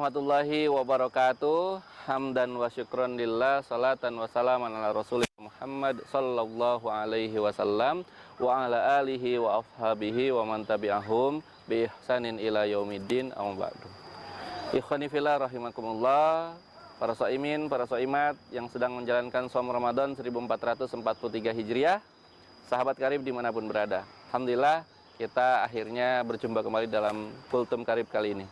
warahmatullahi wabarakatuh. Hamdan wa syukran lillah, salatan wa salaman ala rasulih Muhammad sallallahu alaihi wasallam wa ala alihi wa ashabihi wa man tabi'ahum bi ihsanin ila yaumiddin, amma ba'du. Ikhwani fillah rahimakumullah, para shaimin, para shaimat yang sedang menjalankan shaum Ramadan 1443 Hijriah, sahabat karib dimanapun berada. Alhamdulillah kita akhirnya berjumpa kembali dalam Kultum Karib kali ini.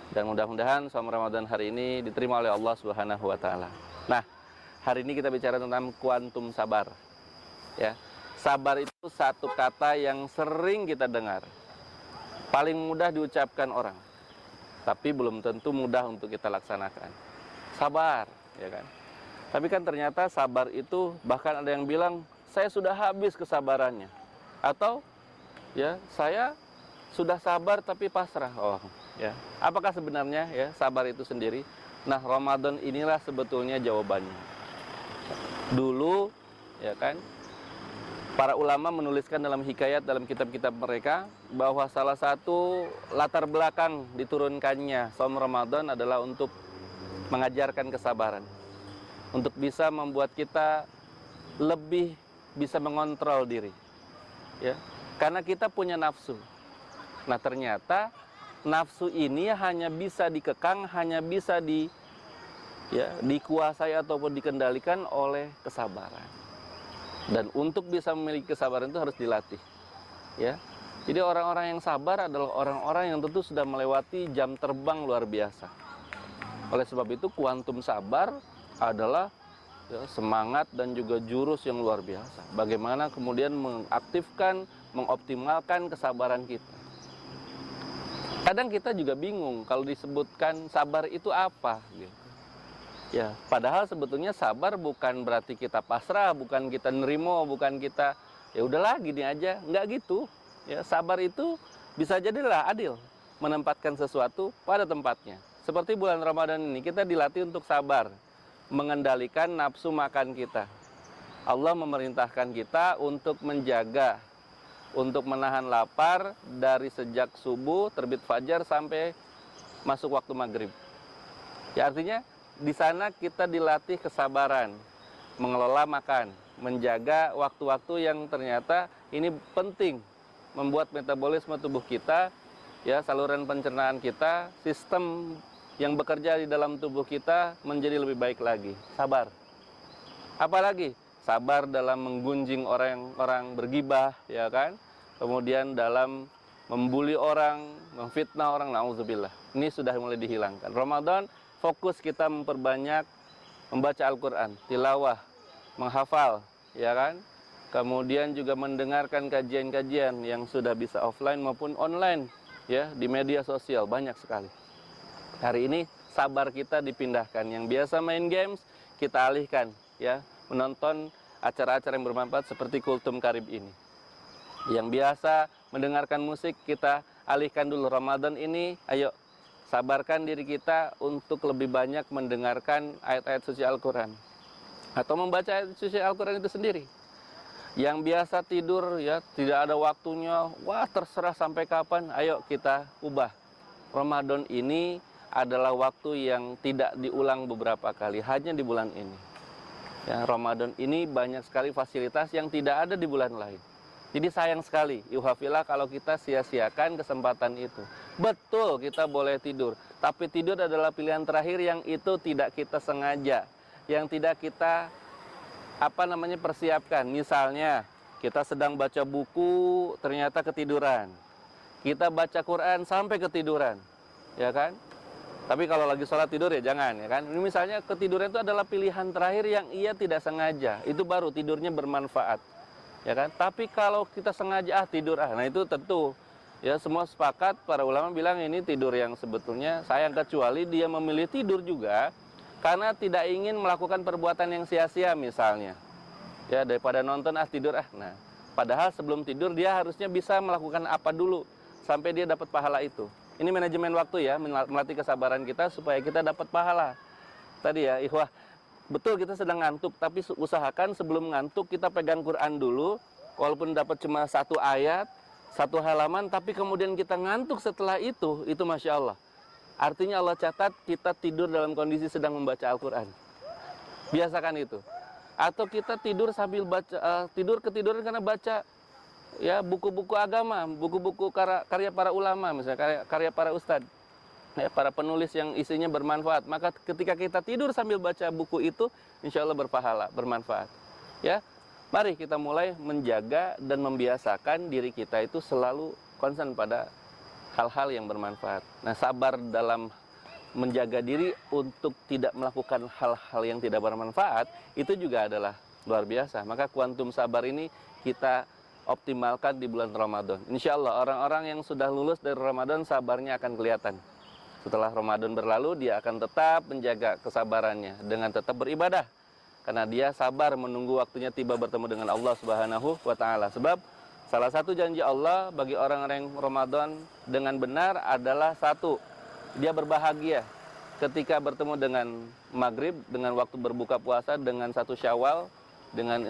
Dan mudah-mudahan shaum Ramadan hari ini diterima oleh Allah Subhanahu wa taala. Nah, hari ini kita bicara tentang kuantum sabar. Ya. Sabar itu satu kata yang sering kita dengar. Paling mudah diucapkan orang. Tapi belum tentu mudah untuk kita laksanakan. Sabar, ya kan? Tapi kan ternyata sabar itu bahkan ada yang bilang, "Saya sudah habis kesabarannya." Atau ya, "Saya sudah sabar tapi pasrah." Oh, ya. Apakah sebenarnya ya sabar itu sendiri? Nah, Ramadan inilah sebetulnya jawabannya. Dulu ya kan, para ulama menuliskan dalam hikayat dalam kitab-kitab mereka bahwa salah satu latar belakang diturunkannya shaum Ramadan adalah untuk mengajarkan kesabaran. Untuk bisa membuat kita lebih bisa mengontrol diri. Ya. Karena kita punya nafsu. Nah, ternyata nafsu ini hanya bisa dikekang, hanya bisa dikuasai ataupun dikendalikan oleh kesabaran. Dan untuk bisa memiliki kesabaran itu harus dilatih. Ya. Jadi orang-orang yang sabar adalah orang-orang yang tentu sudah melewati jam terbang luar biasa. Oleh sebab itu kuantum sabar adalah ya, semangat dan juga jurus yang luar biasa. Bagaimana kemudian mengaktifkan, mengoptimalkan kesabaran kita. Kadang kita juga bingung kalau disebutkan sabar itu apa gitu. Ya, padahal sebetulnya sabar bukan berarti kita pasrah, bukan kita nerimo, bukan kita ya udahlah gini aja, enggak gitu. Ya, sabar itu bisa jadilah adil, menempatkan sesuatu pada tempatnya. Seperti bulan Ramadan ini kita dilatih untuk sabar, mengendalikan nafsu makan kita. Allah memerintahkan kita untuk menjaga, untuk menahan lapar dari sejak subuh terbit fajar sampai masuk waktu maghrib. Ya, artinya di sana kita dilatih kesabaran, mengelola makan, menjaga waktu-waktu yang ternyata ini penting membuat metabolisme tubuh kita, ya saluran pencernaan kita, sistem yang bekerja di dalam tubuh kita menjadi lebih baik lagi. Sabar. Apalagi sabar dalam menggunjing orang-orang bergibah, ya kan? Kemudian dalam membuli orang, memfitnah orang, na'udzubillah. Ini sudah mulai dihilangkan. Ramadan fokus kita memperbanyak membaca Al-Quran, tilawah, menghafal, ya kan? Kemudian juga mendengarkan kajian-kajian yang sudah bisa offline maupun online, ya di media sosial banyak sekali. Hari ini sabar kita dipindahkan. Yang biasa main games kita alihkan, ya menonton acara-acara yang bermanfaat seperti Kultum Karib ini. Yang biasa mendengarkan musik kita alihkan dulu. Ramadan ini ayo sabarkan diri kita untuk lebih banyak mendengarkan ayat-ayat suci Al-Quran atau membaca ayat suci Al-Quran itu sendiri. Yang biasa tidur ya tidak ada waktunya, wah terserah sampai kapan, ayo kita ubah. Ramadan ini adalah waktu yang tidak diulang beberapa kali, hanya di bulan ini. Ya, Ramadan ini banyak sekali fasilitas yang tidak ada di bulan lain. Jadi sayang sekali, yuhafillah kalau kita sia-siakan kesempatan itu. Betul kita boleh tidur, tapi tidur adalah pilihan terakhir yang itu tidak kita sengaja, yang tidak kita persiapkan. Misalnya kita sedang baca buku ternyata ketiduran, kita baca Quran sampai ketiduran, ya kan? Tapi kalau lagi sholat tidur ya jangan, ya kan? Ini misalnya ketiduran itu adalah pilihan terakhir yang ia tidak sengaja, itu baru tidurnya bermanfaat. Ya kan? Tapi kalau kita sengaja tidur nah itu tentu ya semua sepakat, para ulama bilang ini tidur yang sebetulnya sayang, kecuali dia memilih tidur juga karena tidak ingin melakukan perbuatan yang sia-sia misalnya. Ya daripada nonton tidur Nah, padahal sebelum tidur dia harusnya bisa melakukan apa dulu sampai dia dapat pahala itu. Ini manajemen waktu ya, melatih kesabaran kita supaya kita dapat pahala. Tadi ya, ikhwah, betul kita sedang ngantuk, tapi usahakan sebelum ngantuk kita pegang Quran dulu, walaupun dapat cuma satu ayat, satu halaman, tapi kemudian kita ngantuk setelah itu Masya Allah. Artinya Allah catat kita tidur dalam kondisi sedang membaca Al-Quran. Biasakan itu. Atau kita tidur sambil baca, tidur ketiduran karena baca ya buku-buku agama, buku-buku karya para ulama, misalnya karya para ustadz, ya, para penulis yang isinya bermanfaat. Maka ketika kita tidur sambil baca buku itu, insya Allah berpahala, bermanfaat. Ya, mari kita mulai menjaga dan membiasakan diri kita itu selalu concern pada hal-hal yang bermanfaat. Nah, sabar dalam menjaga diri untuk tidak melakukan hal-hal yang tidak bermanfaat, itu juga adalah luar biasa. Maka kuantum sabar ini kita optimalkan di bulan Ramadan. Insya Allah orang-orang yang sudah lulus dari Ramadan, sabarnya akan kelihatan. Setelah Ramadan berlalu, dia akan tetap menjaga kesabarannya dengan tetap beribadah. Karena dia sabar menunggu waktunya tiba bertemu dengan Allah Subhanahu wa Ta'ala. Sebab salah satu janji Allah bagi orang-orang yang Ramadan dengan benar adalah satu, dia berbahagia ketika bertemu dengan maghrib, dengan waktu berbuka puasa, dengan satu Syawal, dengan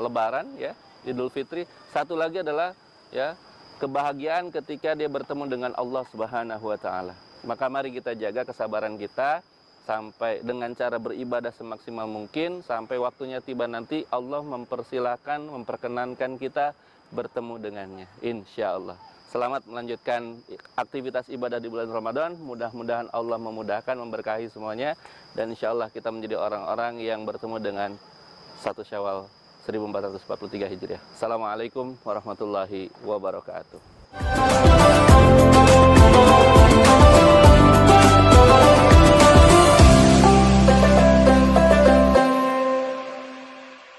Lebaran, ya, Idul Fitri. Satu lagi adalah ya kebahagiaan ketika dia bertemu dengan Allah Subhanahu wa Ta'ala. Maka mari kita jaga kesabaran kita sampai dengan cara beribadah semaksimal mungkin sampai waktunya tiba nanti Allah mempersilahkan, memperkenankan kita bertemu dengannya, insya Allah. Selamat melanjutkan aktivitas ibadah di bulan Ramadan. Mudah-mudahan Allah memudahkan, memberkahi semuanya, dan insya Allah kita menjadi orang-orang yang bertemu dengan 1 Syawal 1443 Hijriah. Assalamualaikum warahmatullahi wabarakatuh.